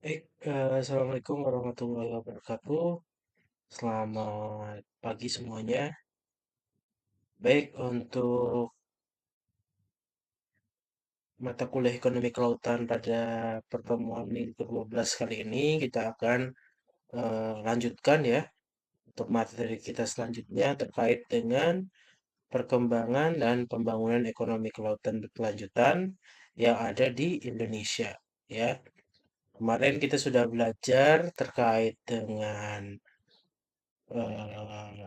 Assalamualaikum warahmatullahi wabarakatuh. Selamat pagi semuanya. Baik, untuk mata kuliah ekonomi kelautan pada pertemuan minggu ke-12 kali ini, kita akan lanjutkan ya untuk materi kita selanjutnya terkait dengan perkembangan dan pembangunan ekonomi kelautan berkelanjutan yang ada di Indonesia. Ya, kemarin kita sudah belajar terkait dengan eh,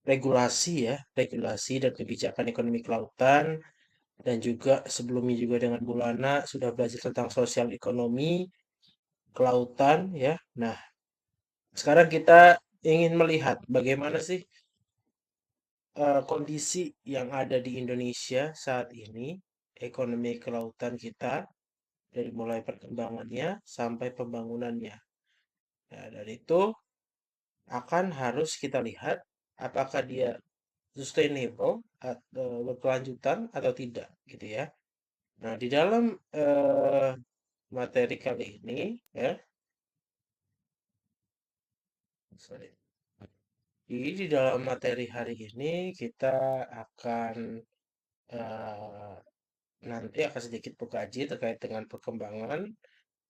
regulasi ya, regulasi dan kebijakan ekonomi kelautan dan juga sebelumnya juga dengan Bulana sudah belajar tentang sosial ekonomi kelautan ya. Nah, sekarang kita ingin melihat bagaimana sih kondisi yang ada di Indonesia saat ini, ekonomi kelautan kita dari mulai perkembangannya sampai pembangunannya. Nah, dari itu akan harus kita lihat apakah dia sustainable atau berkelanjutan atau tidak gitu ya. Nah, di dalam eh, materi kali ini ya, sorry. Jadi di dalam materi hari ini kita akan eh, nanti akan sedikit mengkaji terkait dengan perkembangan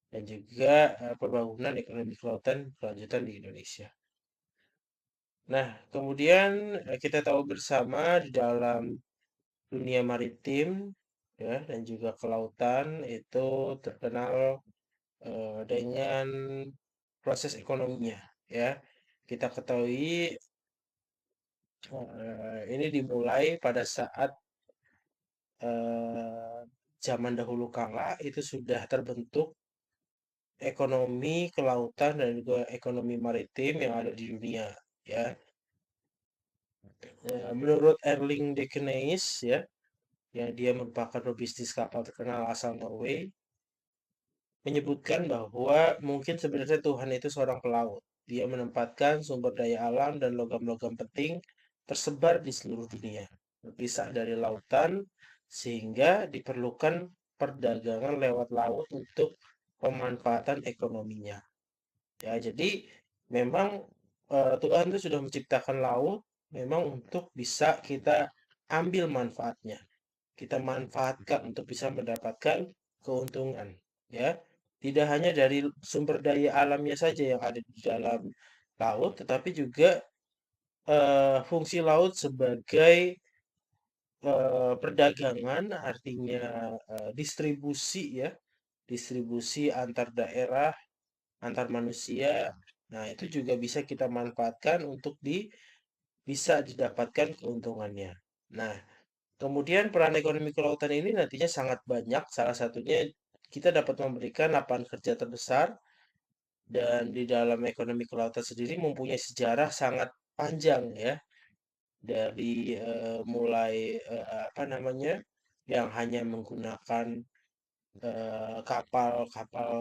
dan juga pembangunan ekonomi kelautan berkelanjutan di Indonesia. Nah, kemudian kita tahu bersama di dalam dunia maritim ya dan juga kelautan itu terkenal dengan proses ekonominya ya. Kita ketahui ini dimulai pada saat eh, zaman dahulu kala itu sudah terbentuk ekonomi kelautan dan juga ekonomi maritim yang ada di dunia ya. Menurut Erling Dickenhays ya, yang dia merupakan pebisnis kapal terkenal asal Norway, menyebutkan bahwa mungkin sebenarnya Tuhan itu seorang pelaut. Dia menempatkan sumber daya alam dan logam-logam penting tersebar di seluruh dunia, berpisah dari lautan, sehingga diperlukan perdagangan lewat laut untuk pemanfaatan ekonominya. Ya, jadi memang Tuhan itu sudah menciptakan laut memang untuk bisa kita ambil manfaatnya. Kita manfaatkan untuk bisa mendapatkan keuntungan, ya. Tidak hanya dari sumber daya alamnya saja yang ada di dalam laut, tetapi juga fungsi laut sebagai perdagangan, artinya distribusi ya, distribusi antar daerah, antar manusia. Nah, itu juga bisa kita manfaatkan untuk bisa didapatkan keuntungannya. Nah, kemudian peran ekonomi kelautan ini nantinya sangat banyak. Salah satunya kita dapat memberikan lapangan kerja terbesar dan di dalam ekonomi kelautan sendiri mempunyai sejarah sangat panjang ya. Dari mulai apa namanya yang hanya menggunakan kapal-kapal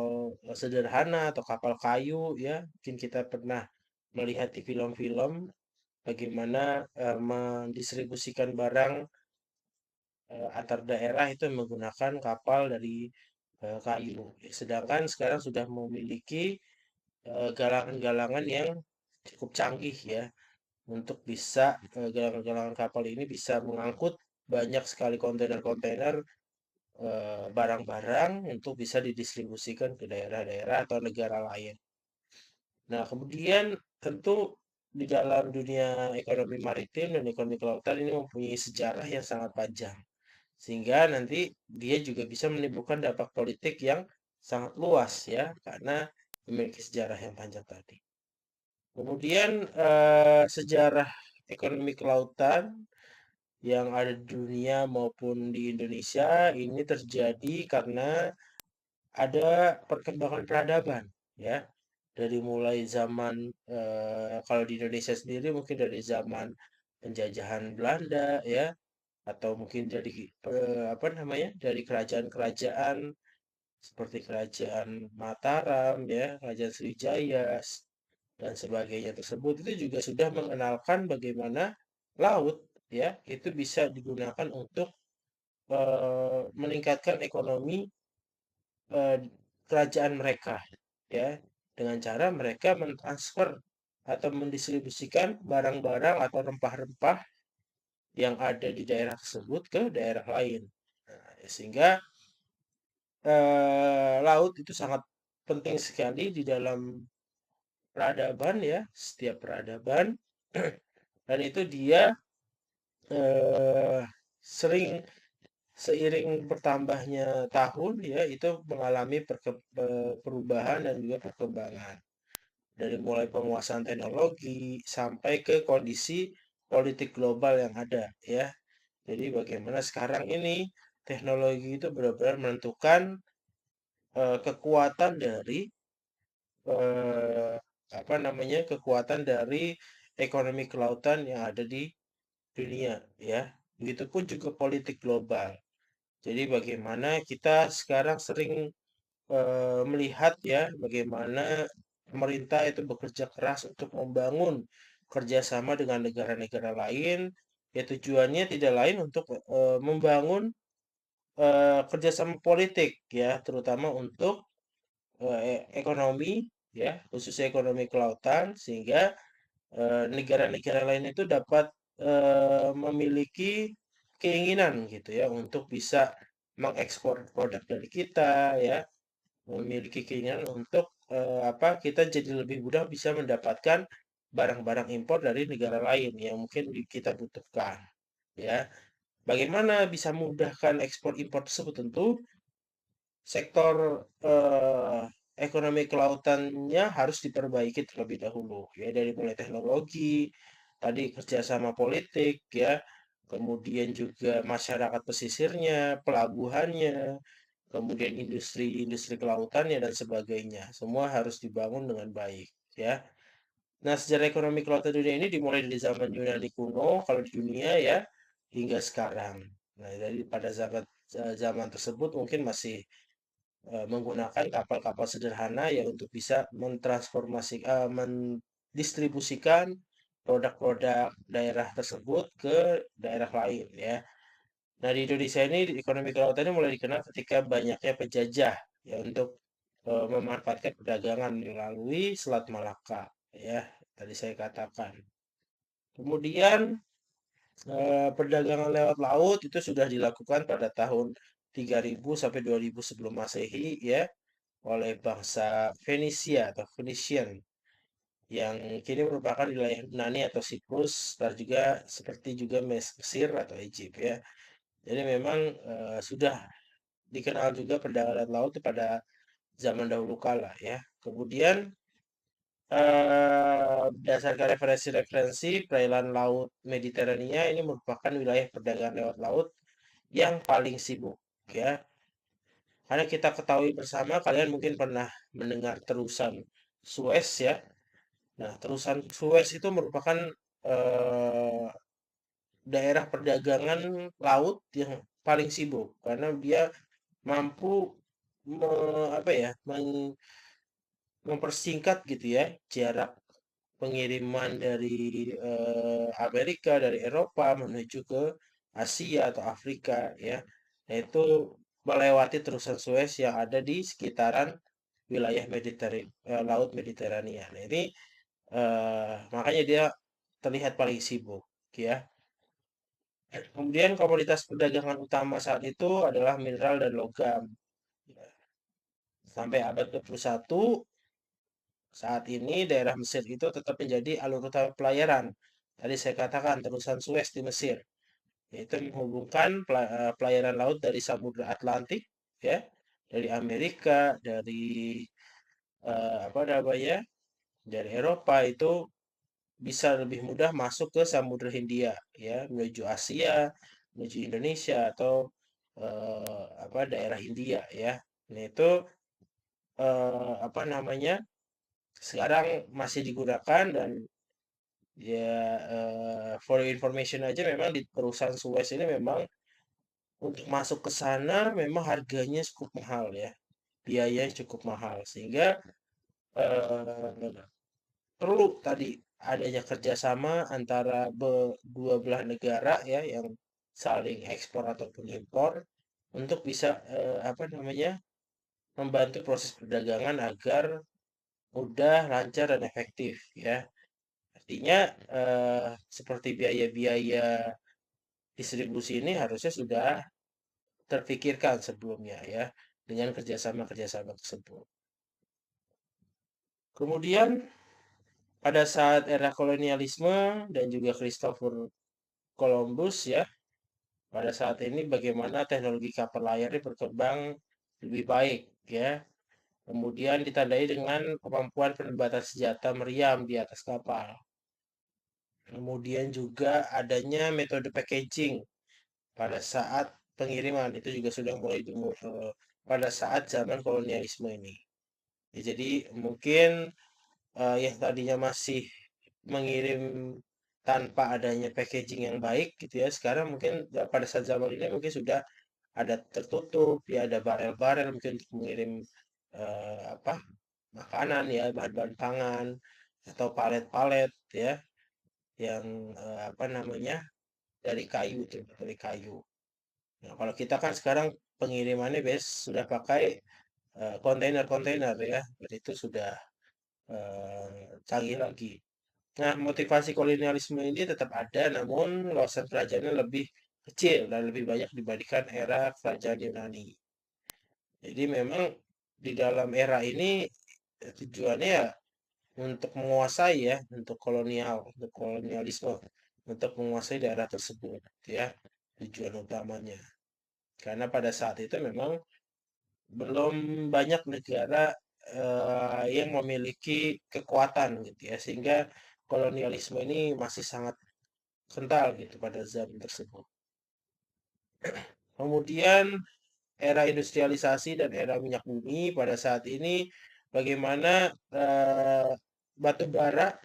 sederhana atau kapal kayu ya. Mungkin kita pernah melihat di film-film bagaimana mendistribusikan barang antar daerah itu menggunakan kapal dari kayu. Sedangkan sekarang sudah memiliki galangan-galangan yang cukup canggih ya untuk bisa galangan-galangan kapal ini bisa mengangkut banyak sekali kontainer-kontainer barang-barang untuk bisa didistribusikan ke daerah-daerah atau negara lain. Nah, kemudian tentu di dalam dunia ekonomi maritim dan ekonomi kelautan ini mempunyai sejarah yang sangat panjang. Sehingga nanti dia juga bisa menimbulkan dampak politik yang sangat luas ya, karena memiliki sejarah yang panjang tadi. Kemudian sejarah ekonomi kelautan yang ada di dunia maupun di Indonesia ini terjadi karena ada perkembangan peradaban ya. Dari mulai zaman kalau di Indonesia sendiri mungkin dari zaman penjajahan Belanda ya atau mungkin dari apa namanya dari kerajaan-kerajaan seperti kerajaan Mataram ya, kerajaan Sriwijaya dan sebagainya tersebut itu juga sudah mengenalkan bagaimana laut ya itu bisa digunakan untuk meningkatkan ekonomi eh, kerajaan mereka ya, dengan cara mereka mentransfer atau mendistribusikan barang-barang atau rempah-rempah yang ada di daerah tersebut ke daerah lain. Nah, sehingga laut itu sangat penting sekali di dalam peradaban ya, setiap peradaban dan itu dia eh, sering seiring bertambahnya tahun ya itu mengalami perubahan dan juga perkembangan dari mulai penguasaan teknologi sampai ke kondisi politik global yang ada ya. Jadi bagaimana sekarang ini teknologi itu benar-benar menentukan kekuatan dari eh, apa namanya kekuatan dari ekonomi kelautan yang ada di dunia ya. Begitupun juga politik global. Jadi bagaimana kita sekarang sering melihat ya bagaimana pemerintah itu bekerja keras untuk membangun kerjasama dengan negara-negara lain. Ya tujuannya tidak lain untuk membangun kerjasama politik ya, terutama untuk ekonomi ya, khususnya ekonomi kelautan sehingga negara-negara lain itu dapat memiliki keinginan gitu ya untuk bisa mengekspor produk dari kita ya, memiliki keinginan untuk apa kita jadi lebih mudah bisa mendapatkan barang-barang impor dari negara lain yang mungkin kita butuhkan ya. Bagaimana bisa memudahkan ekspor impor tersebut? Tentu sektor ekonomi kelautannya harus diperbaiki terlebih dahulu ya dari mulai teknologi, tadi kerjasama politik ya, kemudian juga masyarakat pesisirnya, pelabuhannya, kemudian industri-industri kelautannya dan sebagainya. Semua harus dibangun dengan baik ya. Nah, sejarah ekonomi kelautan dunia ini dimulai dari zaman Yunani kuno kalau di dunia ya hingga sekarang. Nah, dari pada zaman tersebut mungkin masih menggunakan kapal-kapal sederhana ya untuk bisa mendistribusikan produk-produk daerah tersebut ke daerah lain ya. Nah, di Indonesia ini ekonomi kelautan ini mulai dikenal ketika banyaknya penjajah ya untuk memanfaatkan perdagangan melalui Selat Malaka ya, tadi saya katakan. Kemudian perdagangan lewat laut itu sudah dilakukan pada tahun 3000 sampai 2000 sebelum Masehi ya oleh bangsa Venesia atau Venetian yang kini merupakan wilayah Yunani atau Siprus dan juga seperti juga Mesir atau Egypt ya. Jadi memang sudah dikenal juga perdagangan laut pada zaman dahulu kala ya. Kemudian berdasarkan referensi-referensi perairan laut Mediterania ini merupakan wilayah perdagangan lewat laut yang paling sibuk ya. Karena kita ketahui bersama kalian mungkin pernah mendengar terusan Suez ya. Nah, terusan Suez itu merupakan eh, daerah perdagangan laut yang paling sibuk karena dia mampu apa ya mempersingkat gitu ya jarak pengiriman dari Amerika dari Eropa menuju ke Asia atau Afrika ya. Nah, itu melewati terusan Suez yang ada di sekitaran wilayah Laut Mediterania. Nah, ini makanya dia terlihat paling sibuk ya. Kemudian komoditas perdagangan utama saat itu adalah mineral dan logam. Sampai abad ke-21, saat ini daerah Mesir itu tetap menjadi alur utama pelayaran. Tadi saya katakan terusan Suez di Mesir, yaitu menghubungkan pelayaran laut dari Samudra Atlantik, ya, dari Amerika, dari apa namanya, dari Eropa itu bisa lebih mudah masuk ke Samudra Hindia, ya, menuju Asia, menuju Indonesia atau apa daerah India, ya. Nah itu apa namanya sekarang masih digunakan dan ya for your information aja memang di perusahaan Suez ini memang untuk masuk ke sana memang harganya cukup mahal ya. Biayanya cukup mahal sehingga eh, perlu tadi adanya kerjasama antara dua belah negara ya yang saling ekspor ataupun impor untuk bisa apa namanya membantu proses perdagangan agar mudah, lancar, dan efektif ya. Artinya seperti biaya-biaya distribusi ini harusnya sudah terpikirkan sebelumnya ya dengan kerjasama-kerjasama tersebut. Kemudian pada saat era kolonialisme dan juga Christopher Columbus ya, pada saat ini bagaimana teknologi kapal layar ini berkembang lebih baik ya. Kemudian ditandai dengan kemampuan penempatan senjata meriam di atas kapal. Kemudian juga adanya metode packaging pada saat pengiriman itu juga sudah mulai pada saat zaman kolonialisme ini. Ya, jadi mungkin yang tadinya masih mengirim tanpa adanya packaging yang baik gitu ya, sekarang mungkin pada saat zaman ini mungkin sudah ada tertutup ya, ada barel-barel mungkin untuk mengirim apa makanan ya, bahan-bahan pangan atau palet-palet ya yang apa namanya dari kayu itu dari kayu. Nah, kalau kita kan sekarang pengirimannya sudah pakai kontainer-kontainer ya, dan itu sudah canggih lagi. Nah, motivasi kolonialisme ini tetap ada, namun luasan kerajaannya lebih kecil dan lebih banyak dibandingkan era kerajaan Yunani. Jadi memang di dalam era ini tujuannya ya untuk menguasai ya, untuk kolonialisme, untuk menguasai daerah tersebut ya, tujuan utamanya. Karena pada saat itu memang belum banyak negara yang memiliki kekuatan gitu ya, sehingga kolonialisme ini masih sangat kental gitu pada zaman tersebut. Kemudian era industrialisasi dan era minyak bumi pada saat ini bagaimana batu bara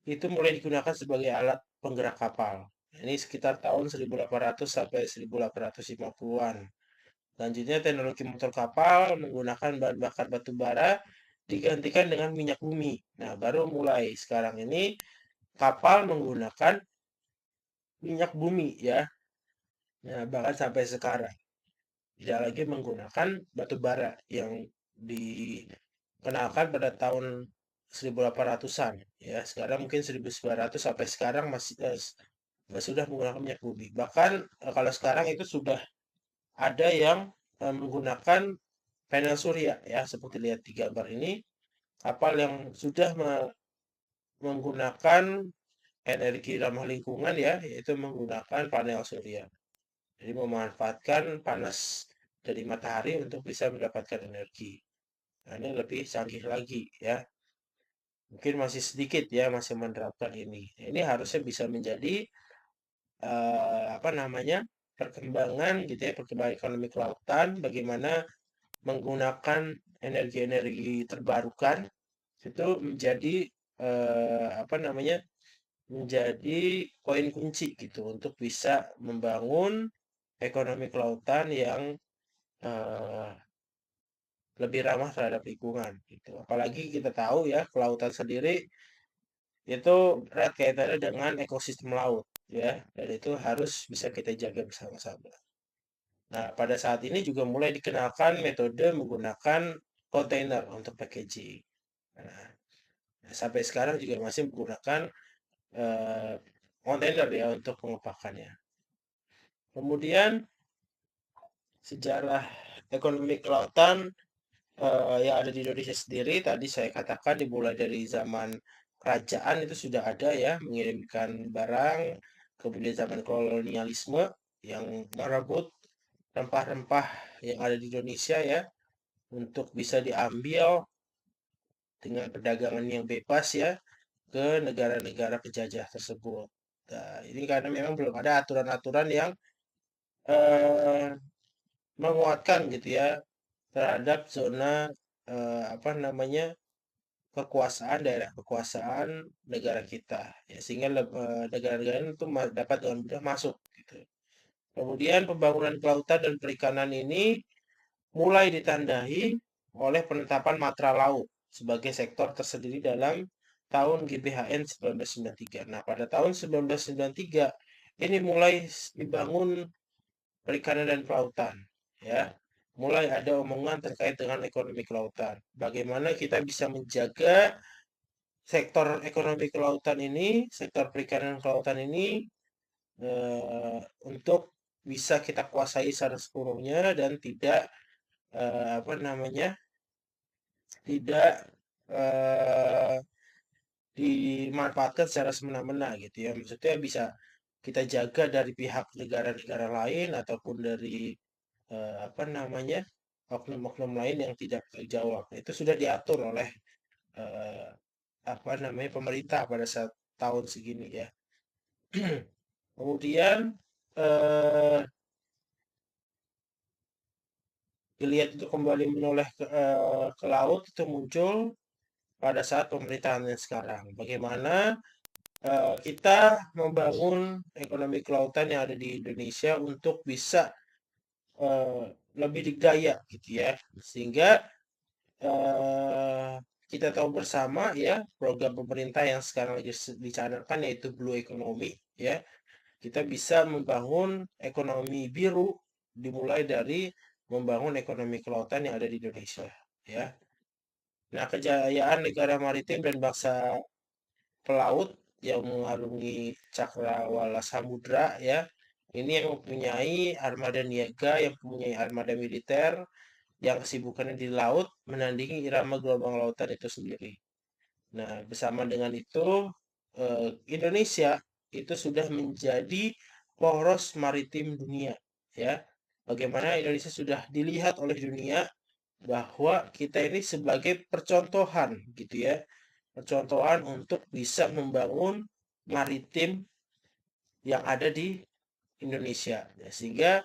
itu mulai digunakan sebagai alat penggerak kapal. Ini sekitar tahun 1800 sampai 1850-an. Selanjutnya teknologi motor kapal menggunakan bahan bakar batu bara digantikan dengan minyak bumi. Nah, baru mulai sekarang ini kapal menggunakan minyak bumi ya. Nah, bahkan sampai sekarang tidak lagi menggunakan batu bara yang dikenalkan pada tahun 1800-an ya. Sekarang mungkin 1900 sampai sekarang masih sudah menggunakan minyak bumi. Bahkan kalau sekarang itu sudah ada yang menggunakan panel surya ya, seperti lihat di gambar ini, kapal yang sudah menggunakan energi ramah lingkungan ya, yaitu menggunakan panel surya. Jadi memanfaatkan panas dari matahari untuk bisa mendapatkan energi. Nah, ini lebih canggih lagi ya. Mungkin masih sedikit ya masih menerapkan ini. Ini harusnya bisa menjadi apa namanya perkembangan gitu ya, perkembangan ekonomi kelautan, bagaimana menggunakan energi-energi terbarukan itu menjadi apa namanya menjadi poin kunci gitu untuk bisa membangun ekonomi kelautan yang eh, lebih ramah terhadap lingkungan gitu. Apalagi kita tahu ya kelautan sendiri itu erat kaitannya dengan ekosistem laut ya dan itu harus bisa kita jaga bersama-sama. Nah, pada saat ini juga mulai dikenalkan metode menggunakan kontainer untuk packaging. Nah, sampai sekarang juga masih menggunakan eh, kontainer ya untuk pengepakannya. Kemudian sejarah ekonomi kelautan yang ada di Indonesia sendiri tadi saya katakan dimulai dari zaman kerajaan itu sudah ada ya mengirimkan barang, kemudian zaman kolonialisme yang merebut rempah-rempah yang ada di Indonesia ya untuk bisa diambil dengan perdagangan yang bebas ya ke negara-negara penjajah tersebut. Nah, ini karena memang belum ada aturan-aturan yang eh, menguatkan gitu ya terhadap zona apa namanya kekuasaan daerah kekuasaan negara kita ya sehingga negara-negara itu dapat dengan mudah masuk gitu. Kemudian pembangunan kelautan dan perikanan ini mulai ditandai oleh penetapan matra laut sebagai sektor tersendiri dalam tahun GBHN 1993. Nah, pada tahun 1993 ini mulai dibangun perikanan dan kelautan ya. mulai ada omongan terkait dengan ekonomi kelautan. Bagaimana kita bisa menjaga sektor ekonomi kelautan ini, sektor perikanan kelautan ini untuk bisa kita kuasai secara sepenuhnya dan tidak apa namanya, tidak eh, dimanfaatkan secara semena-mena gitu ya. Maksudnya bisa kita jaga dari pihak negara-negara lain ataupun dari apa namanya, oknum-oknum lain yang tidak terjawab. Itu sudah diatur oleh eh, apa namanya, pemerintah pada saat tahun segini ya. Kemudian eh, geliat itu kembali menoleh ke laut itu muncul pada saat pemerintahan yang sekarang. Bagaimana kita membangun ekonomi kelautan yang ada di Indonesia untuk bisa eh, lebih dikdaya gitu ya, sehingga eh, kita tahu bersama ya program pemerintah yang sekarang lagi dicanangkan yaitu Blue Economy ya. Kita bisa membangun ekonomi biru dimulai dari membangun ekonomi kelautan yang ada di Indonesia ya. Nah, kejayaan negara maritim dan bangsa pelaut yang mengarungi cakrawala samudra ya. Ini yang mempunyai armada niaga, yang mempunyai armada militer, yang kesibukannya di laut menandingi irama gelombang lautan itu sendiri. Nah, bersama dengan itu, Indonesia itu sudah menjadi poros maritim dunia, ya. Bagaimana Indonesia sudah dilihat oleh dunia bahwa kita ini sebagai percontohan, gitu ya, percontohan untuk bisa membangun maritim yang ada di Indonesia. Ya, sehingga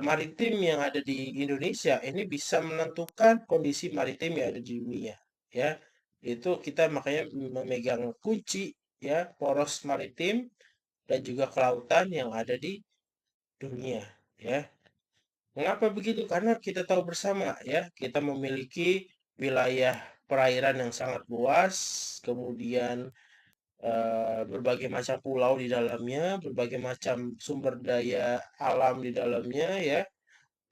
maritim yang ada di Indonesia ini bisa menentukan kondisi maritim yang ada di dunia ya. Itu kita makanya memegang kunci ya poros maritim dan juga kelautan yang ada di dunia ya. Mengapa begitu? Karena kita tahu bersama ya, kita memiliki wilayah perairan yang sangat luas, kemudian berbagai macam pulau di dalamnya, berbagai macam sumber daya alam di dalamnya ya.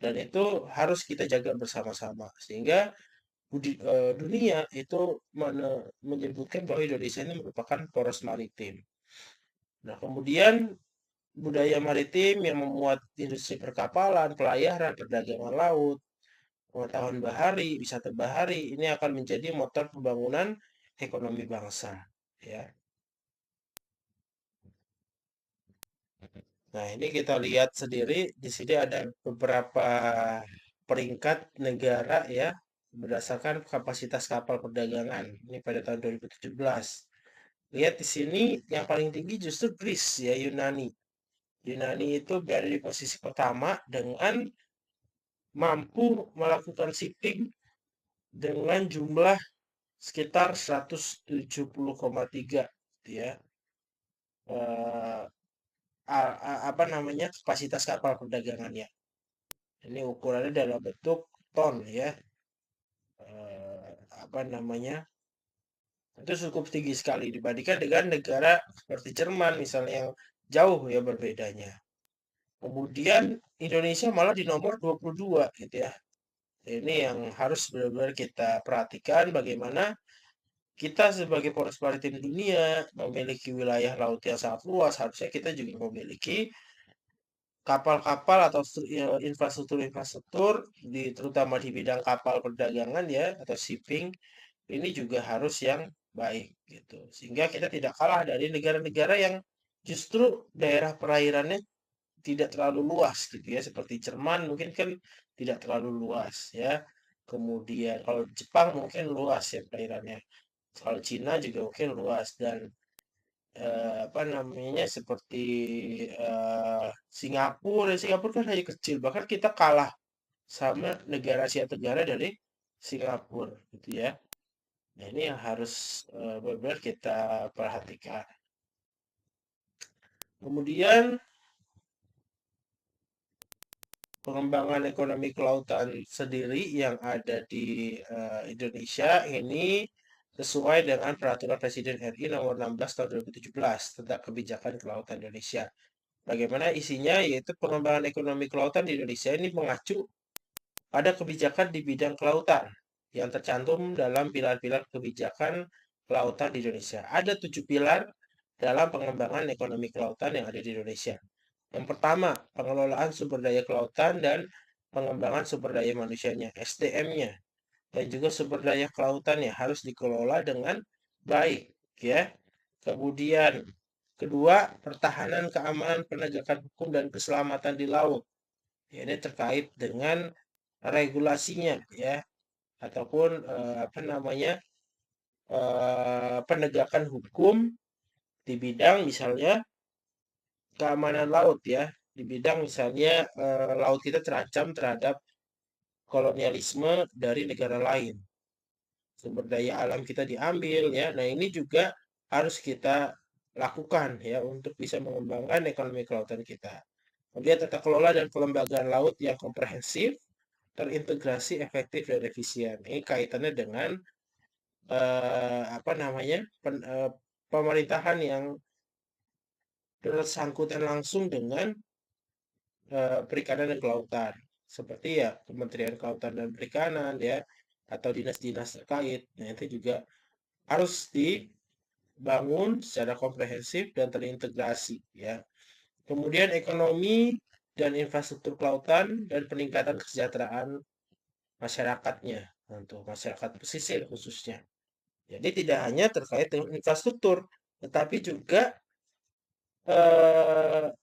Dan itu harus kita jaga bersama-sama sehingga dunia itu menyebutkan bahwa Indonesia ini merupakan poros maritim. Nah, kemudian budaya maritim yang memuat industri perkapalan, pelayaran, perdagangan laut, pengetahuan bahari, wisata bahari ini akan menjadi motor pembangunan ekonomi bangsa, ya. Nah, ini kita lihat sendiri di sini ada beberapa peringkat negara ya berdasarkan kapasitas kapal perdagangan. Ini pada tahun 2017. Lihat di sini yang paling tinggi justru Greece ya, Yunani. Yunani itu berada di posisi pertama dengan mampu melakukan shipping dengan jumlah sekitar 170,3 ya. Eh, apa namanya kapasitas kapal perdagangannya. Ini ukurannya dalam bentuk ton ya. Apa namanya? Itu cukup tinggi sekali dibandingkan dengan negara seperti Jerman misalnya yang jauh ya berbedanya. Kemudian Indonesia malah di nomor 22 gitu ya. Ini yang harus benar-benar kita perhatikan bagaimana kita sebagai poros maritim dunia memiliki wilayah laut yang sangat luas. Harusnya kita juga memiliki kapal-kapal atau infrastruktur-infrastruktur terutama di bidang kapal perdagangan ya atau shipping ini juga harus yang baik gitu. Sehingga kita tidak kalah dari negara-negara yang justru daerah perairannya tidak terlalu luas gitu ya. Seperti Jerman mungkin kan tidak terlalu luas ya. Kemudian kalau Jepang mungkin luas ya perairannya. Kalau Cina juga mungkin luas dan apa namanya seperti Singapura, Singapura kan hanya kecil. Bahkan kita kalah sama negara Asia Tenggara dari Singapura gitu ya. Nah, ini yang harus benar-benar kita perhatikan. Kemudian pengembangan ekonomi kelautan sendiri yang ada di Indonesia ini sesuai dengan Peraturan Presiden RI Nomor 16 Tahun 2017 tentang Kebijakan Kelautan Indonesia. Bagaimana isinya yaitu pengembangan ekonomi kelautan di Indonesia ini mengacu pada kebijakan di bidang kelautan yang tercantum dalam pilar-pilar kebijakan kelautan di Indonesia. Ada 7 pilar dalam pengembangan ekonomi kelautan yang ada di Indonesia. Yang pertama, pengelolaan sumber daya kelautan dan pengembangan sumber daya manusianya, SDM-nya, dan juga sumber daya kelautan yang harus dikelola dengan baik, ya. Kemudian kedua, pertahanan keamanan penegakan hukum dan keselamatan di laut. Ya, ini terkait dengan regulasinya, ya, ataupun apa namanya, penegakan hukum di bidang misalnya keamanan laut, ya, di bidang misalnya laut kita terancam terhadap kolonialisme dari negara lain, sumber daya alam kita diambil, ya. Nah, ini juga harus kita lakukan, ya, untuk bisa mengembangkan ekonomi kelautan kita. Kemudian tata kelola dan kelembagaan laut yang komprehensif, terintegrasi, efektif, dan efisien. Ini kaitannya dengan apa namanya pemerintahan yang bersangkutan langsung dengan perikanan dan kelautan, seperti ya Kementerian Kelautan dan Perikanan, ya, atau dinas-dinas terkait. Nah, itu juga harus dibangun secara komprehensif dan terintegrasi, ya. Kemudian ekonomi dan infrastruktur kelautan dan peningkatan kesejahteraan masyarakatnya untuk masyarakat pesisir khususnya. Jadi tidak hanya terkait dengan infrastruktur, tetapi juga eh,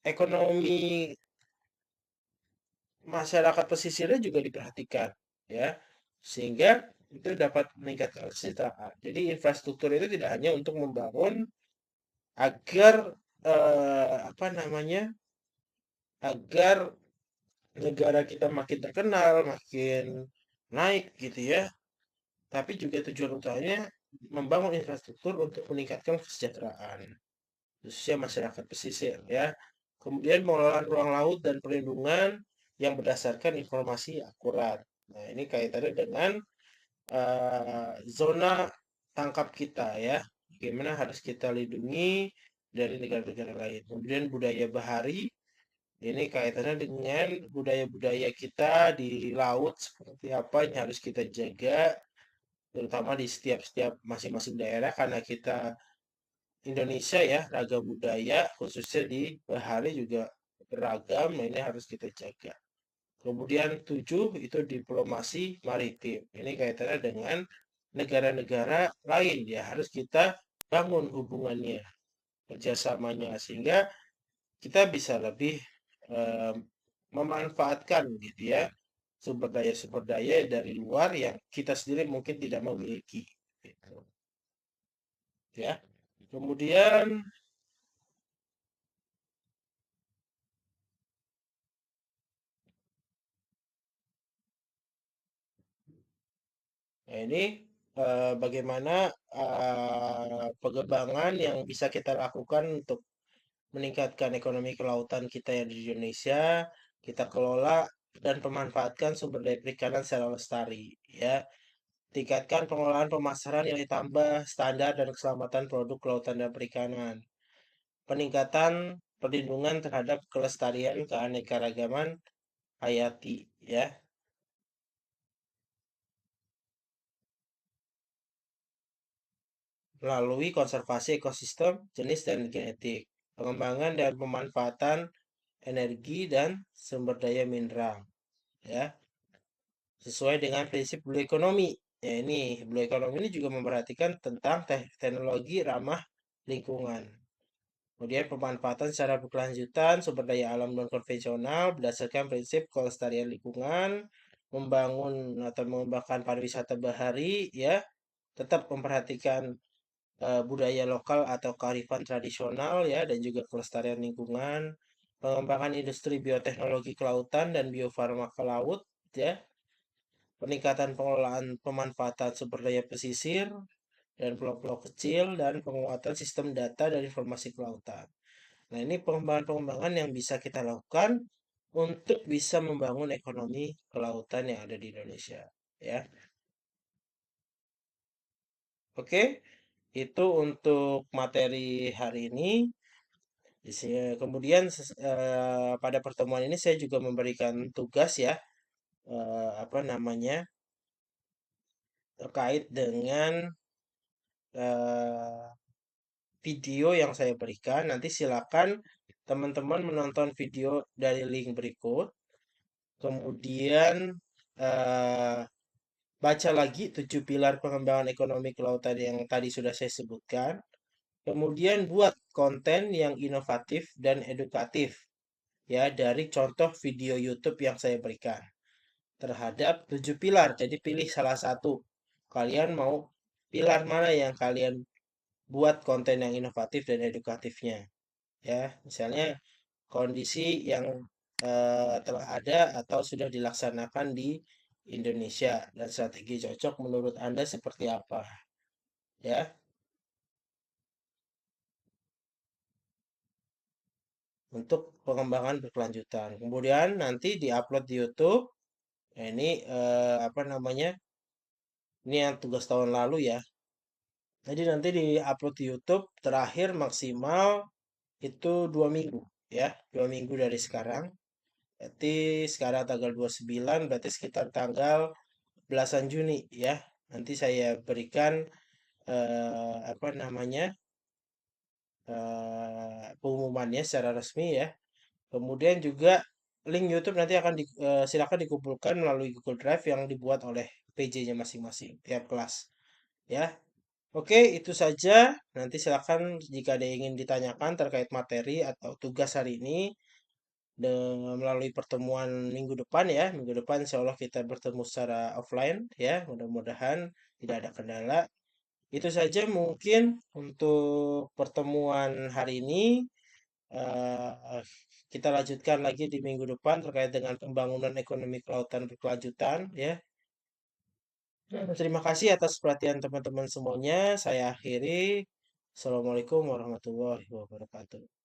ekonomi masyarakat pesisirnya juga diperhatikan, ya, sehingga itu dapat meningkatkan kesejahteraan. Jadi infrastruktur itu tidak hanya untuk membangun agar apa namanya agar negara kita makin terkenal, makin naik gitu, ya, tapi juga tujuan utamanya membangun infrastruktur untuk meningkatkan kesejahteraan khususnya masyarakat pesisir, ya. Kemudian pengelolaan ruang laut dan perlindungan yang berdasarkan informasi akurat. Nah, ini kaitannya dengan zona tangkap kita, ya. Bagaimana harus kita lindungi dari negara-negara lain. Kemudian budaya bahari, ini kaitannya dengan budaya-budaya kita di laut seperti apa yang harus kita jaga, terutama di setiap masing-masing daerah karena kita Indonesia, ya, ragam budaya khususnya di bahari juga beragam. Nah, ini harus kita jaga. Kemudian 7 itu diplomasi maritim. Ini kaitannya dengan negara-negara lain, ya, harus kita bangun hubungannya, kerjasamanya sehingga kita bisa lebih eh, memanfaatkan gitu, ya, sumber daya dari luar yang kita sendiri mungkin tidak memiliki, gitu, ya. Kemudian nah, ini bagaimana pengembangan yang bisa kita lakukan untuk meningkatkan ekonomi kelautan kita yang di Indonesia, kita kelola dan pemanfaatkan sumber daya perikanan secara lestari, ya. Tingkatkan pengelolaan pemasaran yang ditambah standar dan keselamatan produk kelautan dan perikanan. Peningkatan perlindungan terhadap kelestarian keanekaragaman hayati, ya, melalui konservasi ekosistem, jenis dan genetik, pengembangan dan pemanfaatan energi dan sumber daya mineral, ya, sesuai dengan prinsip blue economy. Ya, ini blue economy ini juga memperhatikan tentang teknologi ramah lingkungan. Kemudian pemanfaatan secara berkelanjutan sumber daya alam non konvensional berdasarkan prinsip kelestarian lingkungan, membangun atau mengembangkan pariwisata bahari, ya, tetap memperhatikan budaya lokal atau kearifan tradisional, ya, dan juga kelestarian lingkungan, pengembangan industri bioteknologi kelautan dan biofarmaka laut, ya, peningkatan pengelolaan pemanfaatan sumber daya pesisir dan pulau-pulau kecil, dan penguatan sistem data dan informasi kelautan. Nah, ini pengembangan-pengembangan yang bisa kita lakukan untuk bisa membangun ekonomi kelautan yang ada di Indonesia, ya. Oke, itu untuk materi hari ini. Kemudian pada pertemuan ini saya juga memberikan tugas ya, apa namanya, terkait dengan eh, video yang saya berikan. Nanti silakan teman-teman menonton video dari link berikut. Kemudian eh, baca lagi 7 pilar pengembangan ekonomi kelautan yang tadi sudah saya sebutkan. Kemudian buat konten yang inovatif dan edukatif ya dari contoh video YouTube yang saya berikan terhadap 7 pilar. Jadi pilih salah satu. Kalian mau pilar mana yang kalian buat konten yang inovatif dan edukatifnya. Ya, misalnya kondisi yang telah ada atau sudah dilaksanakan di Indonesia dan strategi cocok menurut Anda seperti apa? Ya, untuk pengembangan berkelanjutan. Kemudian nanti diupload di YouTube. Nah, ini apa namanya? Ini yang tugas tahun lalu ya. Jadi nanti diupload di YouTube terakhir maksimal itu 2 minggu ya, 2 minggu dari sekarang. Berarti sekarang tanggal 29, berarti sekitar tanggal belasan Juni ya. Nanti saya berikan apa namanya pengumumannya secara resmi ya. Kemudian juga link YouTube nanti akan silakan dikumpulkan melalui Google Drive yang dibuat oleh PJ-nya masing-masing tiap kelas ya. Oke, itu saja. Nanti silakan jika ada yang ingin ditanyakan terkait materi atau tugas hari ini melalui pertemuan minggu depan ya. Minggu depan insya Allah kita bertemu secara offline ya. Mudah-mudahan tidak ada kendala. Itu saja mungkin untuk pertemuan hari ini. Eh, kita lanjutkan lagi di minggu depan terkait dengan pembangunan ekonomi kelautan berkelanjutan ya. Terima kasih atas perhatian teman-teman semuanya. Saya akhiri. Assalamualaikum warahmatullahi wabarakatuh.